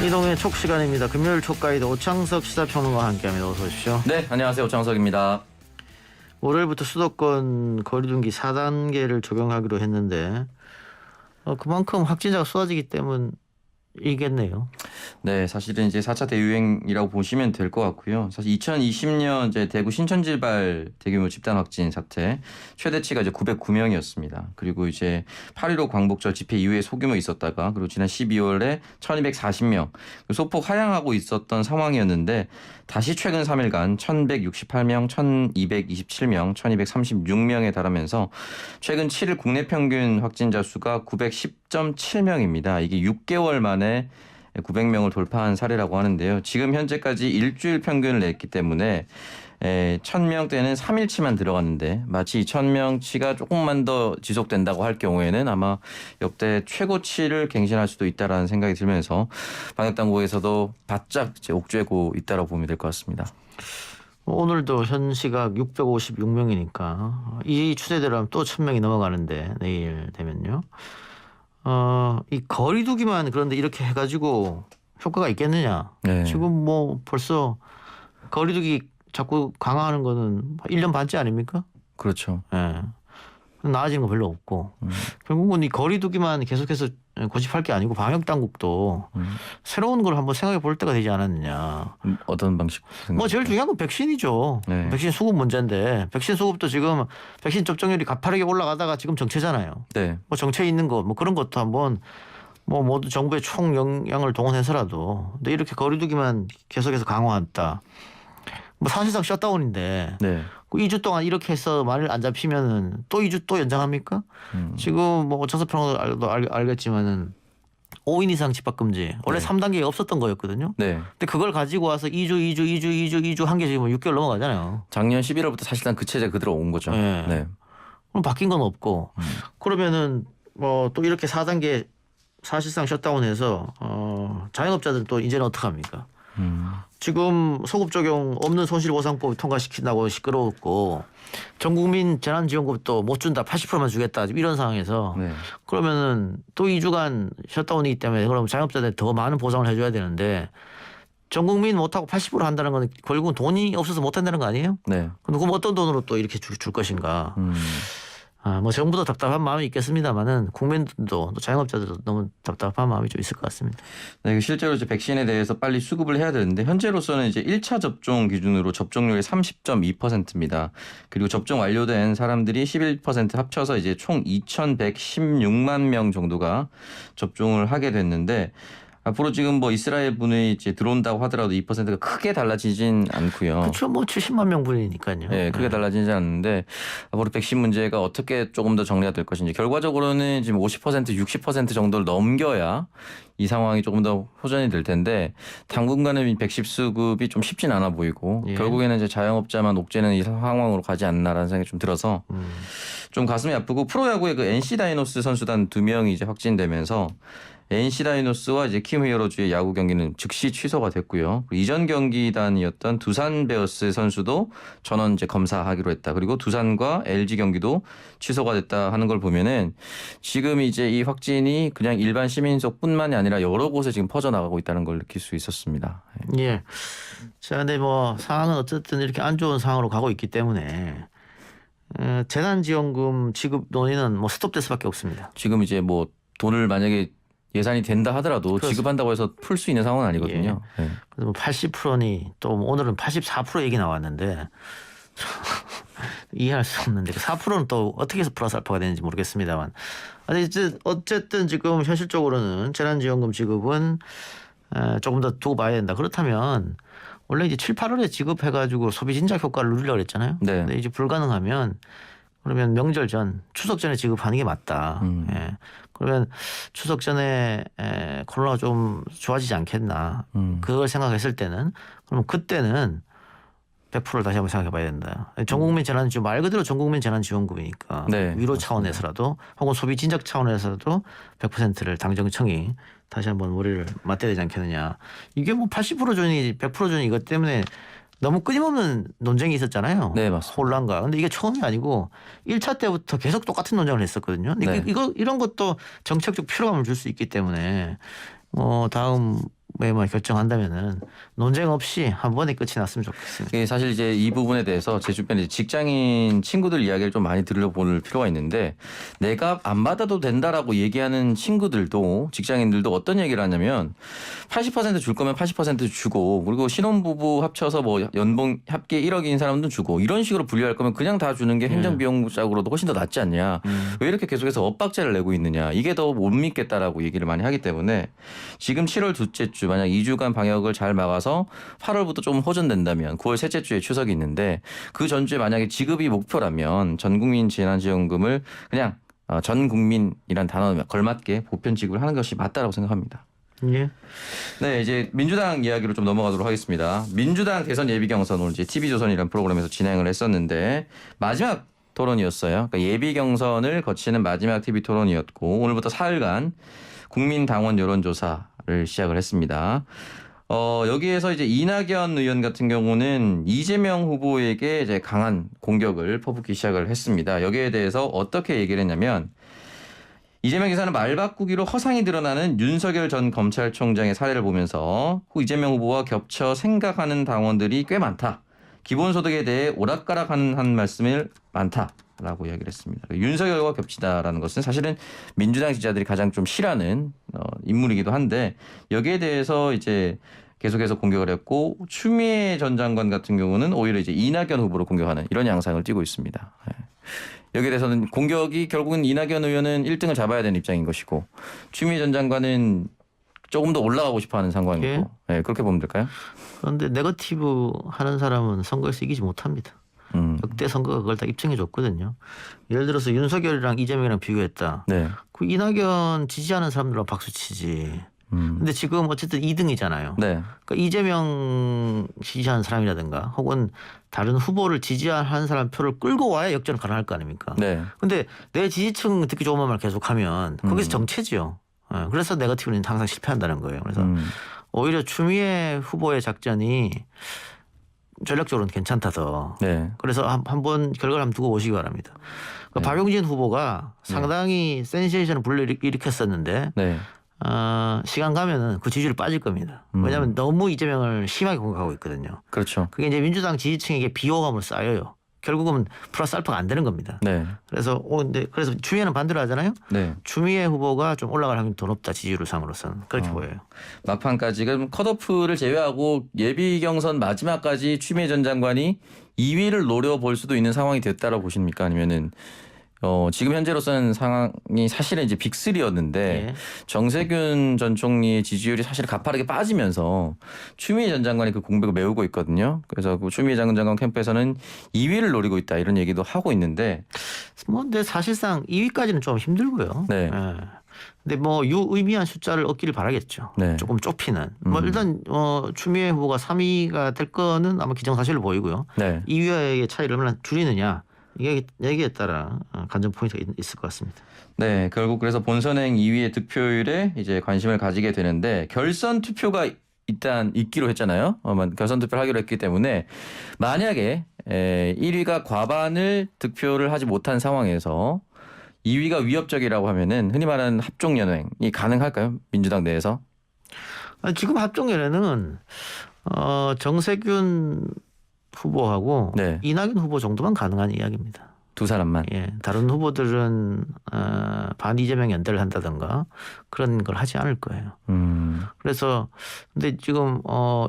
이동의 촉 시간입니다. 금요일 촉가이드 오창석 시사평론가와 함께합니다. 어서 오십시오. 네, 안녕하세요. 오창석입니다. 월요일부터 수도권 거리두기 4단계를 적용하기로 했는데 그만큼 확진자가 쏟아지기 때문이겠네요. 네, 사실은 이제 4차 대유행이라고 보시면 될 것 같고요. 사실 2020년 이제 대구 신천지발 대규모 집단 확진 사태 최대치가 이제 909명이었습니다. 그리고 이제 8.15 광복절 집회 이후에 소규모 있었다가 그리고 지난 12월에 1,240명 소폭 하향하고 있었던 상황이었는데 다시 최근 3일간 1,168명, 1,227명, 1,236명에 달하면서 최근 7일 국내 평균 확진자 수가 910.7명입니다. 이게 6개월 만에 900명을 돌파한 사례라고 하는데요. 지금 현재까지 일주일 평균을 냈기 때문에 1,000명대는 3일치만 들어갔는데 마치 1,000명치가 조금만 더 지속된다고 할 경우에는 아마 역대 최고치를 갱신할 수도 있다라는 생각이 들면서 방역당국에서도 바짝 이제 옥죄고 있다라고 보면 될 것 같습니다. 오늘도 현 시각 656명이니까 이 추세대로라면 또 1,000명이 넘어가는데 내일 되면요. 이 거리두기만 그런데 이렇게 해가지고 효과가 있겠느냐. 네. 지금 뭐 벌써 거리두기 자꾸 강화하는 거는 1년 반째 아닙니까? 그렇죠. 예. 나아지는 거 별로 없고 결국은 이 거리두기만 계속해서 고집할 게 아니고 방역당국도 새로운 걸 한번 생각해 볼 때가 되지 않았느냐. 어떤 방식? 뭐 제일 중요한 건 백신이죠. 네. 백신 수급 문제인데 백신 수급도 지금 백신 접종률이 가파르게 올라가다가 지금 정체잖아요. 네. 뭐 정체 있는 거 뭐 그런 것도 한번 뭐 모두 정부의 총 역량을 동원해서라도 근데 이렇게 거리두기만 계속해서 강화한다. 뭐 사실상 셧다운인데 네. 2주 동안 이렇게 해서 만일 안 잡히면은 또 2주 또 연장합니까? 지금 뭐 오창석 평론가도 알겠지만은 5인 이상 집합 금지 원래 네. 3단계에 없었던 거였거든요. 네. 근데 그걸 가지고 와서 2주 한 게 지금 6개월 넘어가잖아요. 작년 11월부터 사실상 그 체제가 그대로 온 거죠. 네. 네. 그럼 바뀐 건 없고 그러면은 뭐 또 이렇게 4단계 사실상 셧다운해서 자영업자들은 또 이제는 어떡합니까? 지금 소급 적용 없는 손실보상법 통과시킨다고 시끄러웠고 전국민 재난지원금도 못 준다 80%만 주겠다 이런 상황에서 네. 그러면은 또 2주간 셧다운이기 때문에 그럼 자영업자들 더 많은 보상을 해줘야 되는데 전국민 못하고 80% 한다는 건 결국은 돈이 없어서 못한다는 거 아니에요? 네. 그럼 어떤 돈으로 또 이렇게 줄 것인가? 뭐 정부도 답답한 마음이 있겠습니다만은 국민들도 또 자영업자들도 너무 답답한 마음이 좀 있을 것 같습니다. 네, 실제로 이제 백신에 대해서 빨리 수급을 해야 되는데 현재로서는 이제 1차 접종 기준으로 접종률이 30.2%입니다. 그리고 접종 완료된 사람들이 11% 합쳐서 이제 총 2,116만 명 정도가 접종을 하게 됐는데 앞으로 지금 뭐 이스라엘 분이 이제 들어온다고 하더라도 2%가 크게 달라지진 않고요. 그렇죠. 뭐 70만 명분이니까요. 네, 크게 달라지지 않는데 앞으로 백신 문제가 어떻게 조금 더 정리가 될 것인지 결과적으로는 지금 50% 60% 정도를 넘겨야 이 상황이 조금 더 호전이 될 텐데 당분간은 백신 수급이 좀 쉽진 않아 보이고 예. 결국에는 이제 자영업자만 옥죄는 이 상황으로 가지 않나라는 생각이 좀 들어서 좀 가슴이 아프고 프로야구의 그 NC 다이노스 선수단 2명이 이제 확진되면서 NC 다이노스와 이제 키움 히어로즈의 야구 경기는 즉시 취소가 됐고요. 이전 경기단이었던 두산 베어스 선수도 전원 이제 검사하기로 했다. 그리고 두산과 LG 경기도 취소가 됐다 하는 걸 보면은 지금 이제 이 확진이 그냥 일반 시민 속뿐만이 아니라 여러 곳에 지금 퍼져 나가고 있다는 걸 느낄 수 있었습니다. 예. 자, 근데 뭐 상황은 어쨌든 이렇게 안 좋은 상황으로 가고 있기 때문에 재난지원금 지급 논의는 뭐 스톱될 수밖에 없습니다. 지금 이제 뭐 돈을 만약에 예산이 된다 하더라도 그렇습니다. 지급한다고 해서 풀 수 있는 상황은 아니거든요. 네. 그래서 뭐 80%니 또 오늘은 84% 얘기 나왔는데 이해할 수 없는데 4%는 또 어떻게 해서 플러스 알파가 되는지 모르겠습니다만 어쨌든 지금 현실적으로는 재난지원금 지급은 조금 더 두고 봐야 된다. 그렇다면 원래 이제 7, 8월에 지급해가지고 소비 진작 효과를 누리려고 그랬잖아요. 네. 근데 이제 불가능하면 그러면 명절 전 추석 전에 지급하는 게 맞다. 예. 그러면 추석 전에 코로나가 좀 좋아지지 않겠나. 그걸 생각했을 때는 그러면 그때는 100%를 다시 한번 생각해 봐야 된다. 전국민 재난지원 말 그대로 전국민 재난지원금이니까 네, 위로 맞습니다. 차원에서라도 혹은 소비 진작 차원에서도 100%를 당정청이 다시 한번 머리를 맞대야 되지 않겠느냐. 이게 뭐 80% 전이 100% 전이 이것 때문에 너무 끊임없는 논쟁이 있었잖아요. 네, 맞습니다. 혼란과. 근데 이게 처음이 아니고 1차 때부터 계속 똑같은 논쟁을 했었거든요. 근데 네. 이런 것도 정책적 피로감을 줄 수 있기 때문에 다음 뭐 결정한다면은 논쟁 없이 한 번에 끝이 났으면 좋겠습니다. 이게 사실 이제 이 부분에 대해서 제 주변에 이제 직장인 친구들 이야기를 좀 많이 들어볼 필요가 있는데 내가 안 받아도 된다라고 얘기하는 친구들도 직장인들도 어떤 얘기를 하냐면 80% 줄 거면 80% 주고 그리고 신혼부부 합쳐서 뭐 연봉 합계 1억인 사람도 주고 이런 식으로 분류할 거면 그냥 다 주는 게 행정비용적으로도 훨씬 더 낫지 않냐. 왜 이렇게 계속해서 엇박자를 내고 있느냐. 이게 더 못 믿겠다라고 얘기를 많이 하기 때문에 지금 7월 둘째 주 만약 2주간 방역을 잘 막아서 8월부터 좀 호전된다면 9월 셋째 주에 추석이 있는데 그 전주에 만약에 지급이 목표라면 전 국민 재난지원금을 그냥 전 국민이란 단어 걸맞게 보편 지급을 하는 것이 맞다라고 생각합니다. 예. 네, 이제 민주당 이야기로 좀 넘어가도록 하겠습니다. 민주당 대선 예비 경선 오늘 이제 TV조선이라는 프로그램에서 진행을 했었는데 마지막 토론이었어요. 그러니까 예비 경선을 거치는 마지막 TV 토론이었고 오늘부터 사흘간 국민당원 여론조사를 시작을 했습니다. 여기에서 이제 이낙연 의원 같은 경우는 이재명 후보에게 이제 강한 공격을 퍼붓기 시작을 했습니다. 여기에 대해서 어떻게 얘기를 했냐면 이재명 지사는 말 바꾸기로 허상이 드러나는 윤석열 전 검찰총장의 사례를 보면서 이재명 후보와 겹쳐 생각하는 당원들이 꽤 많다. 기본소득에 대해 오락가락하는 한 말씀을 많다라고 이야기를 했습니다. 윤석열과 겹치다라는 것은 사실은 민주당 지지자들이 가장 좀 싫어하는 인물이기도 한데 여기에 대해서 이제 계속해서 공격을 했고 추미애 전 장관 같은 경우는 오히려 이제 이낙연 후보를 공격하는 이런 양상을 띠고 있습니다. 여기에 대해서는 공격이 결국은 이낙연 의원은 1등을 잡아야 되는 입장인 것이고 추미애 전 장관은 조금 더 올라가고 싶어하는 상황이고 예. 네, 그렇게 보면 될까요? 그런데 네거티브 하는 사람은 선거에서 이기지 못합니다. 역대 선거가 그걸 다 입증해 줬거든요. 예를 들어서 윤석열이랑 이재명이랑 비교했다. 네. 그 이낙연 지지하는 사람들은 박수 치지. 근데 지금 어쨌든 2등이잖아요. 네. 그러니까 이재명 지지하는 사람이라든가 혹은 다른 후보를 지지하는 사람 표를 끌고 와야 역전을 가능할 거 아닙니까? 네. 근데 내 지지층 듣기 좋은 말만 계속하면 거기서 정체지요. 그래서 네거티브는 항상 실패한다는 거예요. 그래서 오히려 추미애 후보의 작전이 전략적으로는 괜찮다 더. 네. 그래서 한번 결과를 한번 두고 오시기 바랍니다. 그 네. 박용진 후보가 상당히 센세이션을 불러일으켰었는데 네. 시간 가면은 그 지지율 빠질 겁니다. 왜냐하면 너무 이재명을 심하게 공격하고 있거든요. 그렇죠. 그게 이제 민주당 지지층에게 비호감을 쌓여요. 결국은 플러스 알파가 안 되는 겁니다. 네. 그래서 근데 그래서 추미애는 반대로 하잖아요. 네. 추미애 후보가 좀 올라갈 확률이 더 높다 지지율 상으로서는 그렇게 보여요. 막판까지 그럼 컷오프를 제외하고 예비 경선 마지막까지 추미애 전 장관이 2위를 노려볼 수도 있는 상황이 됐다라고 보십니까? 아니면은 지금 현재로서는 상황이 사실은 이제 빅3였는데 예. 정세균 전 총리의 지지율이 사실 가파르게 빠지면서 추미애 전 장관이 그 공백을 메우고 있거든요. 그래서 그 추미애 전 장관 캠프에서는 2위를 노리고 있다 이런 얘기도 하고 있는데 근데 사실상 2위까지는 좀 힘들고요. 네. 예. 근데 뭐 유의미한 숫자를 얻기를 바라겠죠. 네. 조금 좁히는. 뭐 일단 추미애 후보가 3위가 될 거는 아마 기정사실로 보이고요. 네. 2위와의 차이를 얼마나 줄이느냐 여기에 따라 관전 포인트가 있을 것 같습니다. 네, 결국 그래서 본선행 2위의 득표율에 이제 관심을 가지게 되는데 결선 투표가 일단 있기로 했잖아요. 결선 투표를 하기로 했기 때문에 만약에 1위가 과반을 득표를 하지 못한 상황에서 2위가 위협적이라고 하면은 흔히 말하는 합종 연횡이 가능할까요? 민주당 내에서? 지금 합종연에는 정세균 후보하고 네. 이낙연 후보 정도만 가능한 이야기입니다. 두 사람만. 예, 다른 후보들은 반 이재명 연대를 한다든가 그런 걸 하지 않을 거예요. 그래서 근데 지금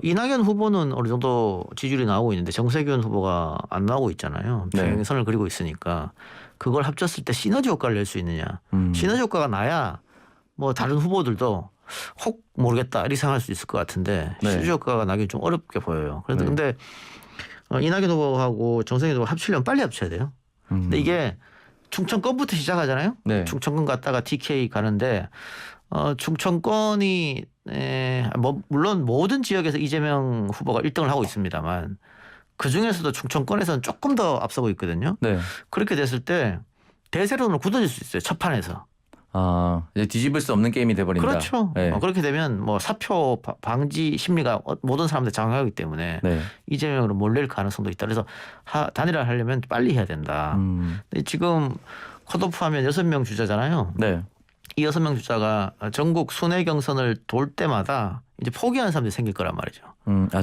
이낙연 후보는 어느 정도 지지율이 나오고 있는데 정세균 후보가 안 나오고 있잖아요. 네. 평행선을 그리고 있으니까 그걸 합쳤을 때 시너지 효과를 낼 수 있느냐. 시너지 효과가 나야 뭐 다른 후보들도 혹 모르겠다 이렇게 생각할 수 있을 것 같은데 네. 시너지 효과가 나기 좀 어렵게 보여요. 그런데 네. 근데 이낙연 후보하고 정세균 후보 합치려면 빨리 합쳐야 돼요. 근데 이게 충청권부터 시작하잖아요. 네. 충청권 갔다가 TK 가는데 충청권이 뭐 물론 모든 지역에서 이재명 후보가 1등을 하고 있습니다만 그 중에서도 충청권에서는 조금 더 앞서고 있거든요. 네. 그렇게 됐을 때 대세론으로 굳어질 수 있어요. 첫 판에서. 이제 뒤집을 수 없는 게임이 돼버린다. 그렇죠. 네. 그렇게 되면 뭐 사표 방지 심리가 모든 사람들 장악하기 때문에 네. 이재명으로 몰릴 가능성도 있다. 그래서 단일화를 하려면 빨리 해야 된다. 근데 지금 컷오프하면 6명 주자잖아요. 네. 이 6명 주자가 전국 순회 경선을 돌 때마다 이제 포기하는 사람들이 생길 거란 말이죠.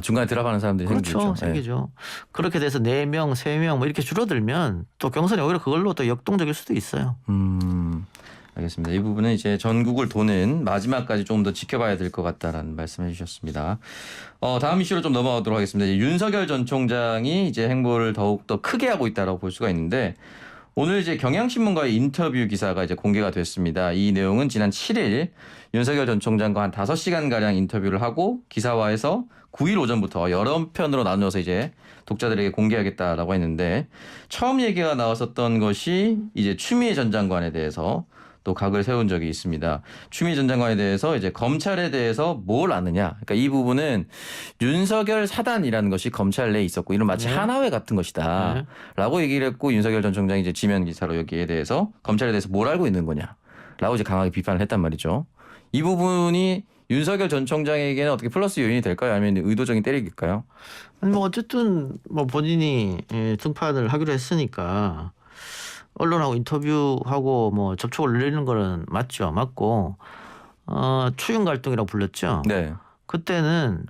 중간에 들어가는 사람들이 그렇죠. 생기죠. 생기죠. 그렇게 돼서 4명, 3명 뭐 이렇게 줄어들면 또 경선이 오히려 그걸로 또 역동적일 수도 있어요. 알겠습니다. 이 부분은 이제 전국을 도는 마지막까지 조금 더 지켜봐야 될 것 같다라는 말씀해 주셨습니다. 다음 이슈로 좀 넘어가도록 하겠습니다. 윤석열 전 총장이 이제 행보를 더욱 더 크게 하고 있다라고 볼 수가 있는데 오늘 이제 경향신문과의 인터뷰 기사가 이제 공개가 됐습니다. 이 내용은 지난 7일 윤석열 전 총장과 한 5시간 가량 인터뷰를 하고 기사화해서 9일 오전부터 여러 편으로 나누어서 이제 독자들에게 공개하겠다라고 했는데 처음 얘기가 나왔었던 것이 이제 추미애 전 장관에 대해서 또 각을 세운 적이 있습니다. 추미애 전 장관에 대해서 이제 검찰에 대해서 뭘 아느냐. 그러니까 이 부분은 윤석열 사단이라는 것이 검찰 내에 있었고 이런 마치 하나회 같은 것이다. 라고 얘기를 했고 윤석열 전 총장이 이제 지면 기사로 여기에 대해서 검찰에 대해서 뭘 알고 있는 거냐. 라고 이제 강하게 비판을 했단 말이죠. 이 부분이 윤석열 전 총장에게는 어떻게 플러스 요인이 될까요? 아니면 의도적인 때리기일까요? 아니 뭐 어쨌든 뭐 본인이 등판을 하기로 했으니까 언론하고 인터뷰하고 뭐 접촉을 늘리는 거는 맞고 추윤 갈등이라고 불렀죠. 네. 그때는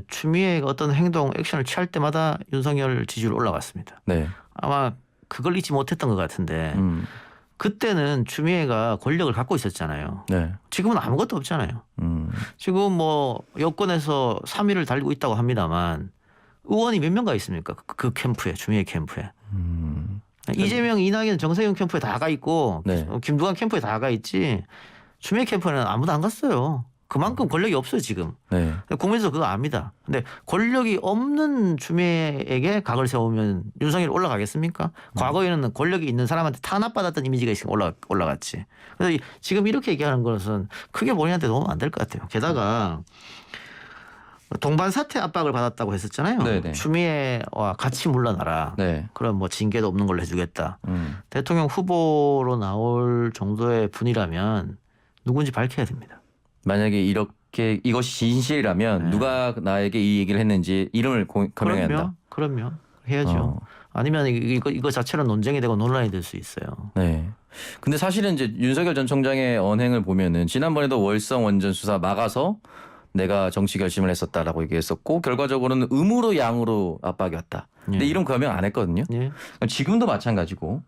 추미애가 어떤 행동 액션을 취할 때마다 윤석열 지지율 올라갔습니다. 네. 아마 그걸 잊지 못했던 것 같은데 그때는 추미애가 권력을 갖고 있었잖아요. 네. 지금은 아무것도 없잖아요. 지금 뭐 여권에서 3위를 달리고 있다고 합니다만 의원이 몇 명가 있습니까? 그 캠프에 추미애 캠프에. 이재명, 이낙연, 정세균 캠프에 다 가 있고 네. 김두관 캠프에 다 가 있지 추미애 캠프에는 아무도 안 갔어요. 그만큼 권력이 없어요 지금. 네. 국민에서 그거 압니다. 근데 권력이 없는 추미애에게 각을 세우면 윤석열이 올라가겠습니까? 과거에는 권력이 있는 사람한테 탄압받았던 이미지가 있으면 올라갔지. 그래서 지금 이렇게 얘기하는 것은 크게 본인한테 도움 안 될 것 같아요. 게다가 동반 사퇴 압박을 받았다고 했었잖아요. 네네. 추미애와 같이 물러나라. 네. 그럼 뭐 징계도 없는 걸로 해주겠다. 대통령 후보로 나올 정도의 분이라면 누군지 밝혀야 됩니다. 만약에 이렇게 이것이 진실이라면 누가 나에게 이 얘기를 했는지 이름을 검명해야 한다. 그럼요. 해야죠. 아니면 이거 자체로 논쟁이 되고 논란이 될 수 있어요. 네. 근데 사실은 이제 윤석열 전 총장의 언행을 보면은 지난번에도 월성 원전 수사 막아서 내가 정치 결심을 했었다라고 얘기했었고 결과적으로는 음으로 양으로 압박이 왔다. 근데 이름 검명 안 했거든요. 지금도 마찬가지고.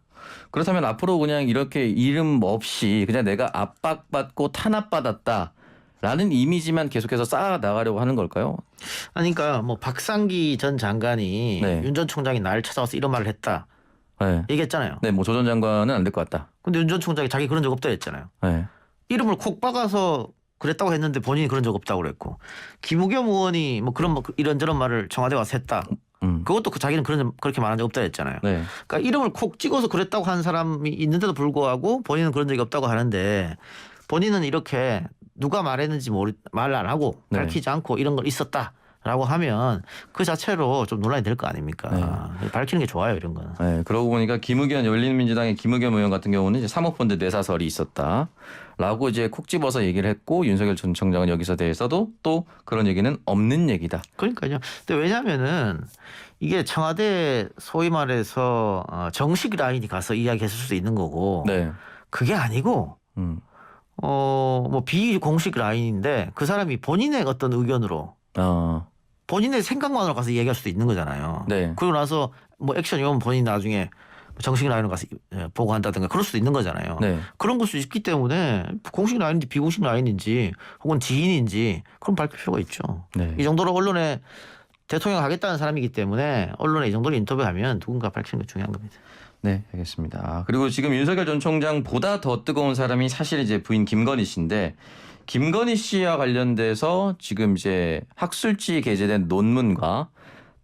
그렇다면 앞으로 그냥 이렇게 이름 없이 그냥 내가 압박받고 탄압받았다라는 이미지만 계속해서 쌓아 나가려고 하는 걸까요? 아니 그러니까 뭐 박상기 전 장관이 윤 전 총장이 날 찾아와서 이런 말을 했다. 네. 얘기했잖아요. 네, 뭐 조 전 장관은 안 될 것 같다. 근데 윤 전 총장이 자기 그런 적 없다 했잖아요. 네. 이름을 콕 박아서 그랬다고 했는데 본인이 그런 적 없다고 그랬고 김우겸 의원이 뭐 그런 이런저런 말을 청와대 와서 했다. 그것도 자기는 그렇게 말한 적 없다 했잖아요. 네. 그러니까 이름을 콕 찍어서 그랬다고 하는 사람이 있는데도 불구하고 본인은 그런 적이 없다고 하는데 본인은 이렇게 누가 말했는지 말 안 하고 밝히지 않고 이런 걸 있었다라고 하면 그 자체로 좀 논란이 될 거 아닙니까? 밝히는 게 좋아요 이런 거는. 네, 그러고 보니까 김의겸 열린민주당의 김의겸 의원 같은 경우는 이제 사모펀드 뇌사설이 있었다라고 이제 콕 집어서 얘기를 했고 윤석열 전 총장은 여기서 대해서도 또 그런 얘기는 없는 얘기다. 그러니까요. 근데 왜냐하면은 이게 청와대 소위 말해서 정식 라인이 가서 이야기했을 수도 있는 거고 그게 아니고 뭐 비공식 라인인데 그 사람이 본인의 어떤 의견으로 본인의 생각만으로 가서 얘기할 수도 있는 거잖아요. 그러고 나서 뭐 액션이 오면 본인이 나중에 정식 라인으로 가서 보고한다든가 그럴 수도 있는 거잖아요. 그런 걸 수 있기 때문에 공식 라인인지 비공식 라인인지 혹은 지인인지 그럼 밝힐 필요가 있죠. 이 정도로 언론에 대통령 하겠다는 사람이기 때문에 언론에 이 정도로 인터뷰하면 누군가 밝히는 게 중요한 겁니다. 네, 알겠습니다. 그리고 지금 윤석열 전 총장보다 더 뜨거운 사람이 사실 이제 부인 김건희 씨인데 김건희 씨와 관련돼서 지금 이제 학술지에 게재된 논문과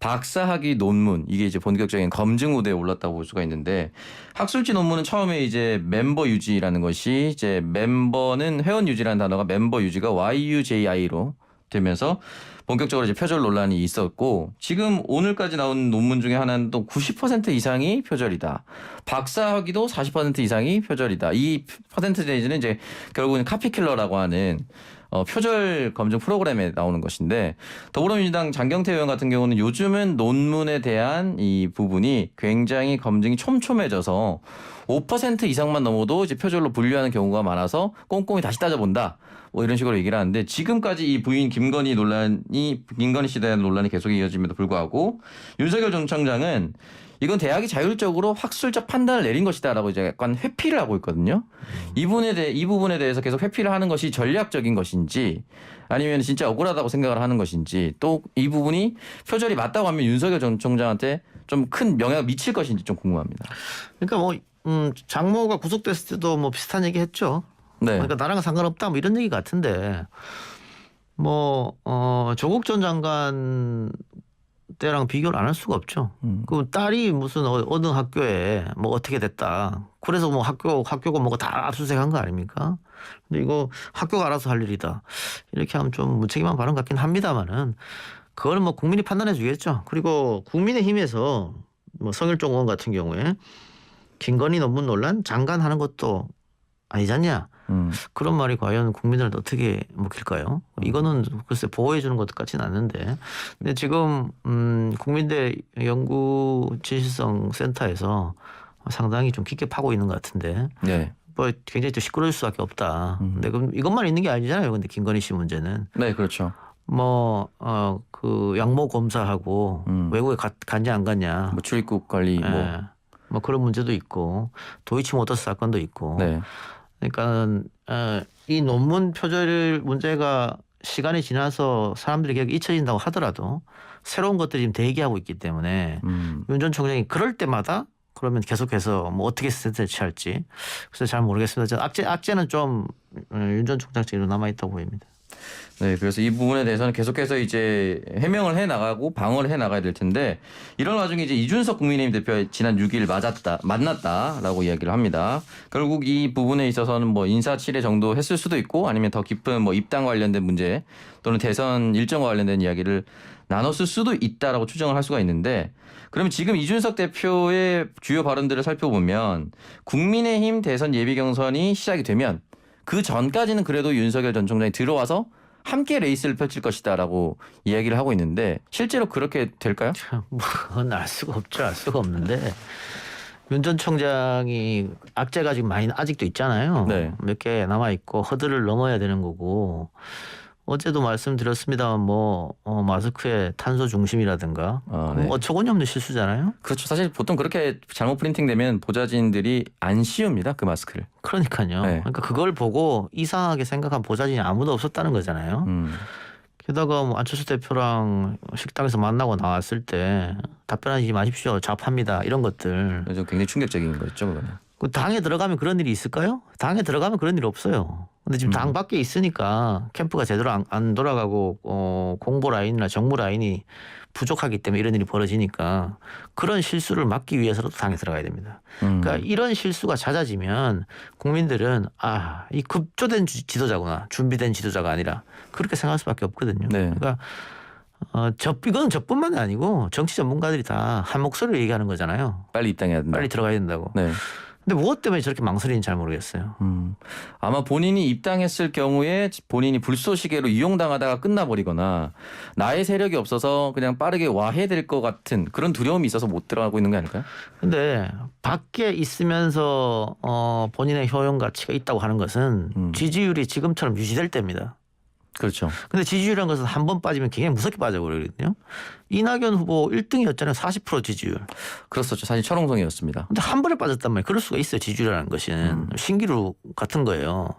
박사학위 논문 이게 이제 본격적인 검증 무대에 올랐다고 볼 수가 있는데 학술지 논문은 처음에 이제 멤버 유지라는 것이 이제 멤버는 회원 유지라는 단어가 멤버 유지가 YUJI로 되면서 본격적으로 이제 표절 논란이 있었고 지금 오늘까지 나온 논문 중에 하나는 또 90% 이상이 표절이다. 박사학위도 40% 이상이 표절이다. 이 퍼센트제이지는 이제 결국은 카피킬러라고 하는 표절 검증 프로그램에 나오는 것인데 더불어민주당 장경태 의원 같은 경우는 요즘은 논문에 대한 이 부분이 굉장히 검증이 촘촘해져서 5% 이상만 넘어도 이제 표절로 분류하는 경우가 많아서 꼼꼼히 다시 따져본다. 뭐 이런 식으로 얘기를 하는데 지금까지 이 부인 김건희 씨에 대한 논란이 계속 이어짐에도 불구하고 윤석열 전 총장은 이건 대학이 자율적으로 학술적 판단을 내린 것이다라고 이제 약간 회피를 하고 있거든요. 이 부분에 대해서 계속 회피를 하는 것이 전략적인 것인지 아니면 진짜 억울하다고 생각을 하는 것인지 또 이 부분이 표절이 맞다고 하면 윤석열 전 총장한테 좀 큰 영향을 미칠 것인지 좀 궁금합니다. 그러니까 뭐 장모가 구속됐을 때도 뭐 비슷한 얘기 했죠. 네. 그러니까 나랑 상관없다 뭐 이런 얘기 같은데 뭐 조국 전 장관 때랑 비교를 안 할 수가 없죠. 그 딸이 무슨 어느 학교에 뭐 어떻게 됐다. 그래서 뭐 학교가 뭐가 다 압수수색한 거 아닙니까? 근데 이거 학교가 알아서 할 일이다. 이렇게 하면 좀 무책임한 발언 같긴 합니다만은 그거는 뭐 국민이 판단해 주겠죠. 그리고 국민의힘에서 뭐 성일종 의원 같은 경우에 김건희 논문 논란 장관 하는 것도 아니잖냐. 그런 말이 과연 국민을 어떻게 먹힐까요? 이거는 글쎄 보호해 주는 것 같지는 않는데. 근데 지금 국민대 연구진실성 센터에서 상당히 좀 깊게 파고 있는 것 같은데. 네. 뭐 굉장히 또 시끄러울 수밖에 없다. 근데 그럼 이것만 있는 게 아니잖아요. 근데 김건희 씨 문제는. 네, 그렇죠. 뭐 그 양모 검사하고 외국에 갔냐 안 갔냐. 뭐 출입국 관리 뭐 그런 문제도 있고 도이치모터스 사건도 있고. 네. 그러니까 이 논문 표절 문제가 시간이 지나서 사람들이 계속 잊혀진다고 하더라도 새로운 것들이 지금 대기하고 있기 때문에 윤 전 총장이 그럴 때마다 그러면 계속해서 뭐 어떻게 스탠스를 취할지 그래서 잘 모르겠습니다. 악재는 좀 윤 전 총장 측으로 남아 있다고 보입니다. 네, 그래서 이 부분에 대해서는 계속해서 이제 해명을 해 나가고 방어를 해 나가야 될 텐데 이런 와중에 이제 이준석 국민의힘 대표 지난 6일 만났다라고 이야기를 합니다. 결국 이 부분에 있어서는 뭐 인사치레 정도 했을 수도 있고 아니면 더 깊은 뭐 입당 관련된 문제 또는 대선 일정과 관련된 이야기를 나눴을 수도 있다라고 추정을 할 수가 있는데 그러면 지금 이준석 대표의 주요 발언들을 살펴보면 국민의힘 대선 예비 경선이 시작이 되면 그 전까지는 그래도 윤석열 전 총장이 들어와서 함께 레이스를 펼칠 것이다라고 이야기를 하고 있는데 실제로 그렇게 될까요? 뭐 그건 알 수가 없죠. 알 수가 없는데 윤 전 총장이 악재가 지금 많이 아직도 있잖아요. 네. 몇 개 남아 있고 허들을 넘어야 되는 거고 어제도 말씀드렸습니다만 뭐 마스크의 탄소 중심이라든가 네. 어처구니 없는 실수잖아요. 그렇죠. 사실 보통 그렇게 잘못 프린팅되면 보좌진들이 안 씌웁니다. 그 마스크를. 그러니까요. 네. 그러니까 그걸 보고 이상하게 생각한 보좌진이 아무도 없었다는 거잖아요. 게다가 뭐 안철수 대표랑 식당에서 만나고 나왔을 때 답변하지 마십시오. 잡합니다. 이런 것들. 그래서 굉장히 충격적인 거였죠. 그거는. 그 당에 들어가면 그런 일이 있을까요? 당에 들어가면 그런 일이 없어요. 근데 지금 당 밖에 있으니까 캠프가 제대로 안 돌아가고 공보 라인이나 정무 라인이 부족하기 때문에 이런 일이 벌어지니까 그런 실수를 막기 위해서라도 당에 들어가야 됩니다. 그러니까 이런 실수가 잦아지면 국민들은 이 급조된 지도자구나. 준비된 지도자가 아니라 그렇게 생각할 수밖에 없거든요. 네. 그러니까 이건 저뿐만이 아니고 정치 전문가들이 다 한 목소리로 얘기하는 거잖아요. 빨리 입당해야 된다. 빨리 들어가야 된다고. 네. 근데 무엇 때문에 저렇게 망설이는지 잘 모르겠어요. 아마 본인이 입당했을 경우에 본인이 불쏘시개로 이용당하다가 끝나버리거나 나의 세력이 없어서 그냥 빠르게 와해될 것 같은 그런 두려움이 있어서 못 들어가고 있는 게 아닐까요? 근데 밖에 있으면서 본인의 효용 가치가 있다고 하는 것은 지지율이 지금처럼 유지될 때입니다. 그렇죠. 근데 지지율이라는 것은 한 번 빠지면 굉장히 무섭게 빠져버리거든요. 이낙연 후보 1등이었잖아요. 40% 지지율. 그렇었죠. 사실 철옹성이었습니다. 근데 한 번에 빠졌단 말이에요. 그럴 수가 있어요. 지지율이라는 것은. 신기루 같은 거예요.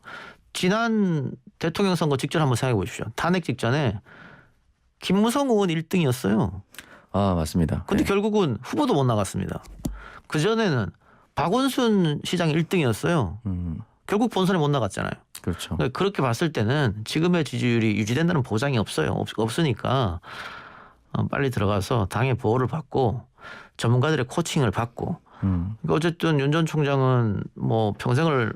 지난 대통령 선거 직전 한번 생각해 보십시오. 탄핵 직전에 김무성 의원 1등이었어요. 아, 맞습니다. 근데 네. 결국은 후보도 못 나갔습니다. 그전에는 박원순 시장이 1등이었어요. 결국 본선에 못 나갔잖아요. 그렇죠. 그러니까 그렇게 봤을 때는 지금의 지지율이 유지된다는 보장이 없어요. 없으니까 빨리 들어가서 당의 보호를 받고 전문가들의 코칭을 받고 그러니까 어쨌든 윤 전 총장은 뭐 평생을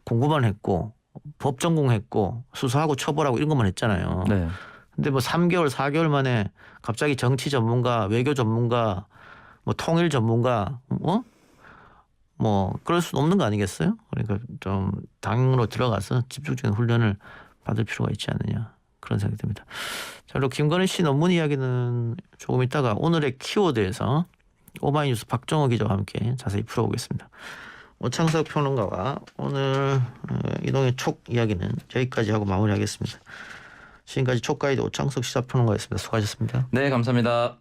공부만 했고 법 전공했고 수사하고 처벌하고 이런 것만 했잖아요. 네. 근데 뭐 3개월, 4개월 만에 갑자기 정치 전문가, 외교 전문가, 뭐 통일 전문가, 뭐 그럴 수는 없는 거 아니겠어요? 그러니까 좀 당으로 들어가서 집중적인 훈련을 받을 필요가 있지 않느냐 그런 생각이 듭니다. 자, 그리고 김건희 씨 논문 이야기는 조금 있다가 오늘의 키워드에서 오마이뉴스 박정호 기자와 함께 자세히 풀어보겠습니다. 오창석 평론가와 오늘 이동의 촉 이야기는 여기까지 하고 마무리하겠습니다. 지금까지 촉가이드 오창석 시사평론가였습니다. 수고하셨습니다. 네, 감사합니다.